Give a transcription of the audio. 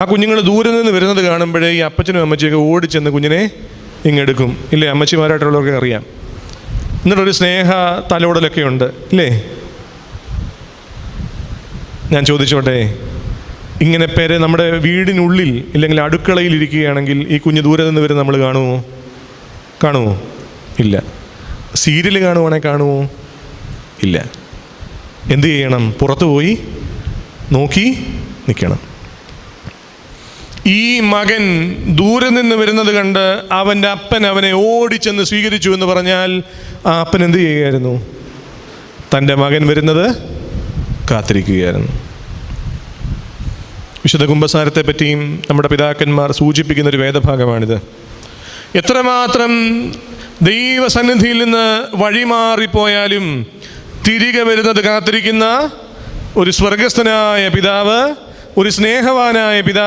ആ കുഞ്ഞുങ്ങൾ ദൂരെ നിന്ന് വരുന്നത് കാണുമ്പോഴേ ഈ അപ്പച്ചനും അമ്മച്ചിയൊക്കെ ഓടിച്ചെന്ന് കുഞ്ഞിനെ ഇങ്ങെടുക്കും. ഇല്ലേ, അമ്മച്ചിമാരായിട്ടുള്ളവർക്ക് അറിയാം. എന്നിട്ടൊരു സ്നേഹ തലോടലൊക്കെ ഉണ്ട്, ഇല്ലേ? ഞാൻ ചോദിച്ചോട്ടെ, ഇങ്ങനെ നമ്മുടെ വീടിനുള്ളിൽ ഇല്ലെങ്കിൽ അടുക്കളയിൽ ഇരിക്കുകയാണെങ്കിൽ ഈ കുഞ്ഞ് ദൂരെ നിന്ന് വരെ നമ്മൾ കാണുമോ? ഇല്ല. സീരിയൽ കാണുവാണെങ്കിൽ കാണുമോ? ഇല്ല. എന്ത് ചെയ്യണം? പുറത്തു പോയി നോക്കി നിൽക്കണം. ഈ മകൻ ദൂരെ നിന്ന് വരുന്നത് കണ്ട് അവൻ്റെ അപ്പൻ അവനെ ഓടിച്ചെന്ന് സ്വീകരിച്ചു എന്ന് പറഞ്ഞാൽ ആ അപ്പൻ എന്ത് ചെയ്യുകയായിരുന്നു? തൻ്റെ മകൻ വരുന്നത് കാത്തിരിക്കുകയായിരുന്നു. വിശുദ്ധ കുമ്പസാരത്തെ പറ്റിയും നമ്മുടെ പിതാക്കന്മാർ സൂചിപ്പിക്കുന്നൊരു വേദഭാഗമാണിത്. എത്രമാത്രം ദൈവസന്നിധിയിൽ നിന്ന് വഴിമാറിപ്പോയാലും തിരികെ വരുന്നത് കാത്തിരിക്കുന്ന ഒരു സ്വർഗസ്ഥനായ പിതാവ്, ഒരു സ്നേഹവാനായ പിതാവ്